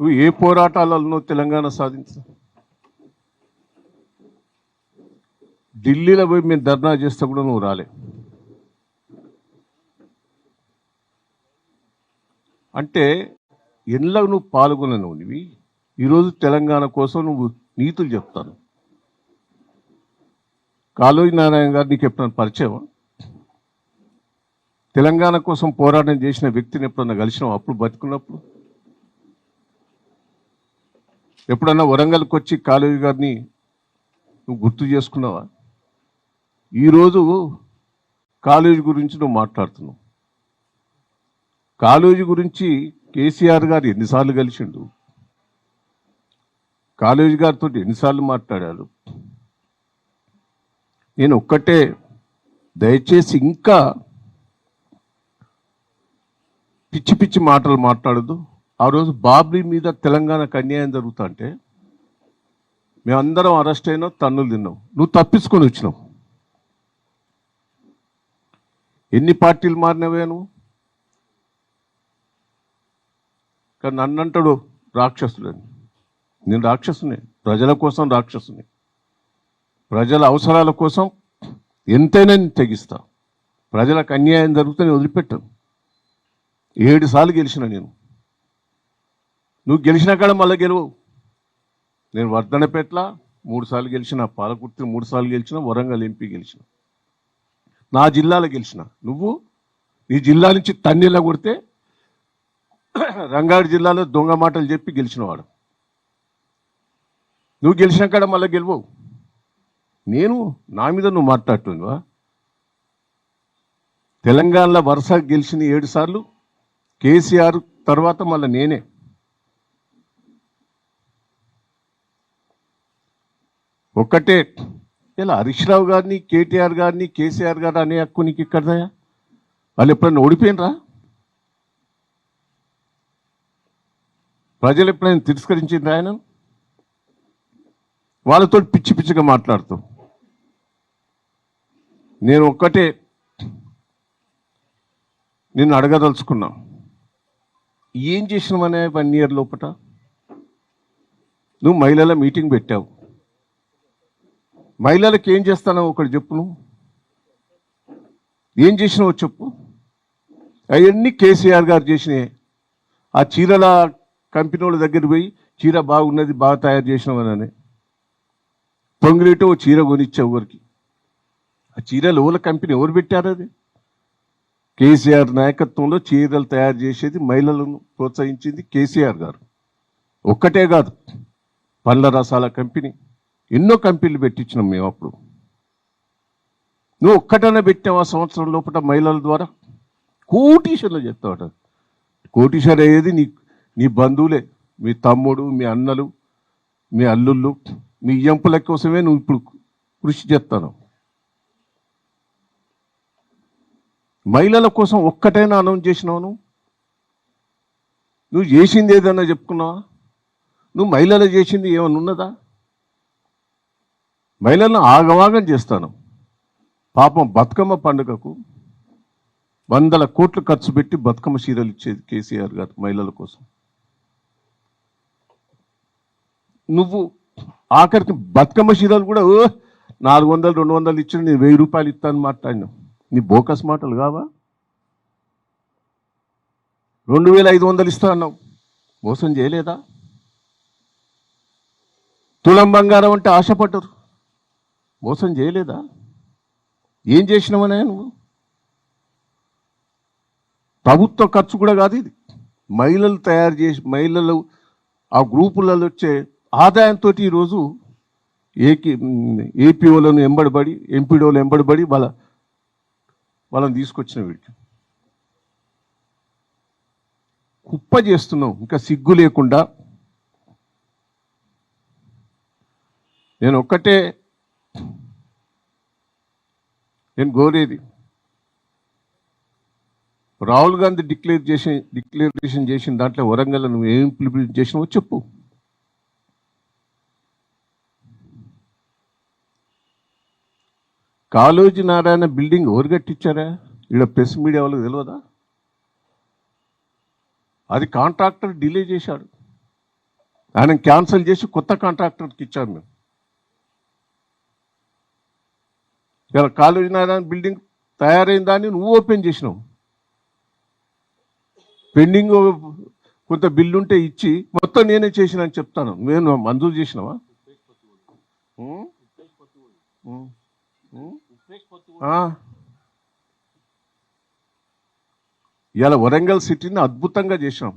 నువ్వు ఏ పోరాటాలలో తెలంగాణ సాధించు? ఢిల్లీలో పోయి మేము ధర్నా చేస్తే కూడా నువ్వు రాలే. అంటే ఎన్లా నువ్వు పాల్గొనవు. నువ్వు ఈరోజు తెలంగాణ కోసం నువ్వు నీతులు చెప్తాను. కాళోజీ నారాయణ గారు నీకు ఎప్పుడైనా పరిచయం? తెలంగాణ కోసం పోరాటం చేసిన వ్యక్తిని ఎప్పుడన్నా కలిసినావు? అప్పుడు బతుకున్నప్పుడు ఎప్పుడన్నా వరంగల్కి వచ్చి కాళోజీ గారిని నువ్వు గుర్తు చేసుకున్నావా? ఈరోజు కాళోజీ గురించి నువ్వు మాట్లాడుతున్నావు. కాళోజీ గురించి కేసీఆర్ గారు ఎన్నిసార్లు కలిసిండు? కాళోజీ గారితో ఎన్నిసార్లు మాట్లాడారు? నేను ఒక్కటే, దయచేసి ఇంకా పిచ్చి పిచ్చి మాటలు మాట్లాడదు. ఆ రోజు బాబ్రీ మీద తెలంగాణకు అన్యాయం జరుగుతుంటే మేమందరం అరెస్ట్ అయినావు, తన్నులు తిన్నావు. నువ్వు తప్పించుకొని వచ్చినావు. ఎన్ని పార్టీలు మారినవే నువ్వు? కానీ నన్నంటాడు రాక్షసులని. నేను రాక్షసుని, ప్రజల కోసం రాక్షసుని. ప్రజల అవసరాల కోసం ఎంతైనా నేను తెగిస్తా. ప్రజలకు అన్యాయం జరిగితే నేను వదిలిపెట్టాను. 7 సార్లు గెలిచిన నేను. నువ్వు గెలిచిన కాడ మళ్ళీ గెలవు. నేను వర్ధనపేట్ల 3 సార్లు గెలిచిన, పాలకుర్తి 3 సార్లు గెలిచిన, వరంగల్ ఎంపీ గెలిచిన, నా జిల్లాలో గెలిచిన. నువ్వు నీ జిల్లా నుంచి తన్నీళ్ళ కొడితే రంగారెడ్డి జిల్లాలో దొంగ మాటలు చెప్పి గెలిచినవాడు. నువ్వు గెలిచిన కాడ మళ్ళీ గెలవవు. నేను నా మీద నువ్వు మాట్లాడుతున్నావా? తెలంగాణలో వరుస గెలిచిన 7 సార్లు కేసీఆర్ తర్వాత మళ్ళీ నేనే. ఒక్కటే, ఇలా హరీష్ రావు గారిని, కేటీఆర్ గారిని, కేసీఆర్ గారు అనే హక్కు నీకు ఇక్కడదయా? వాళ్ళు ఎప్పుడైనా ఓడిపోయినరా? ప్రజలు ఎప్పుడైనా తిరస్కరించిండ్రా ఆయన? వాళ్ళతో పిచ్చి పిచ్చిగా మాట్లాడుతూ నేను ఒక్కటే నిన్ను అడగదలుచుకున్నా. ఏం చేసినామనే 1 ఇయర్ లోపట? నువ్వు మహిళల మీటింగ్ పెట్టావు. మహిళలకు ఏం చేస్తానో ఒకటి చెప్పు. నువ్వు ఏం చేసినావో చెప్పు. అవన్నీ కేసీఆర్ గారు చేసినాయి. ఆ చీరల కంపెనీ వాళ్ళ దగ్గర పోయి చీర బాగున్నది, బాగా తయారు చేసినామని పొంగిలేటో చీర కొనిచ్చావు ఎవరికి? ఆ చీరలు ఓల కంపెనీ ఎవరు పెట్టారు? అది కేసీఆర్ నాయకత్వంలో చీరలు తయారు చేసేది, మహిళలను ప్రోత్సహించింది కేసీఆర్ గారు. ఒక్కటే కాదు, పండ్ల రసాల కంపెనీ, ఎన్నో కంపెనీలు పెట్టించినాం మేము. అప్పుడు నువ్వు ఒక్కటనే పెట్టావు ఆ సంవత్సరం లోపల మహిళల ద్వారా. కోటీశ్వర్లు చెప్తావు. కోటీశ్వర్ అయ్యేది నీ బంధువులే, మీ తమ్ముడు, మీ అన్నలు, మీ అల్లుళ్ళు, మీ ఎంపుల కోసమే నువ్వు ఇప్పుడు కృషి చేస్తాను. మహిళల కోసం ఒక్కటైనా అనౌన్స్ చేసినావు? నువ్వు చేసింది ఏదన్నా చెప్పుకున్నావా? నువ్వు మహిళలు చేసింది ఏమన్నా ఉన్నదా? మహిళలను ఆగమాగం చేస్తాను. పాపం బతుకమ్మ పండుగకు 100 కోట్లు ఖర్చు పెట్టి బతుకమ్మ చీరలు ఇచ్చేది కేసీఆర్ గారు మహిళల కోసం. నువ్వు ఆఖరికి బతుకమ్మ చీరలు కూడా 400, 200 ఇచ్చిన నేను 1000 రూపాయలు ఇస్తాను మాట్లాడినావు. నీ బోకస్ మాటలు కావా? 2500 ఇస్తా అన్నావు. మోసం చేయలేదా? తులం బంగారం అంటే ఆశపడ్డరు, మోసం చేయలేదా? ఏం చేసినావనే నువ్వు? ప్రభుత్వ ఖర్చు కూడా కాదు ఇది. మహిళలు తయారు చేసి, మహిళలు ఆ గ్రూపులలో వచ్చే ఆదాయంతో ఈరోజు ఏపీఓలను ఎంబడబడి, ఎంపీడోలు ఎంబడబడి వాళ్ళని తీసుకొచ్చిన వీడికి కుప్ప చేస్తున్నావు. ఇంకా సిగ్గు లేకుండా. నేను ఒక్కటే నేను కోరేది, రాహుల్ గాంధీ డిక్లరేషన్ చేసిన దాంట్లో వరంగల్ నువ్వు ఏం ఇంప్లిమెంట్ చేసినావో చెప్పు. కాళోజీ నారాయణ బిల్డింగ్ ఎవరు కట్టించారా? ఇక్కడ ప్రెస్ మీడియా వాళ్ళకి తెలియదా? అది కాంట్రాక్టర్ డిలే చేశాడు. ఆయన క్యాన్సిల్ చేసి కొత్త కాంట్రాక్టర్కి ఇచ్చాము మేము. ఇలా కాలేజీ నారాయణ బిల్డింగ్ తయారైన దాన్ని నువ్వు ఓపెన్ చేసినావు. పెండింగ్ కొంత బిల్లు ఉంటే ఇచ్చి మొత్తం నేనే చేసిన అని చెప్తాను. నేను మంజూరు చేసినావా? ఇలా వరంగల్ సిటీని అద్భుతంగా చేసినాం.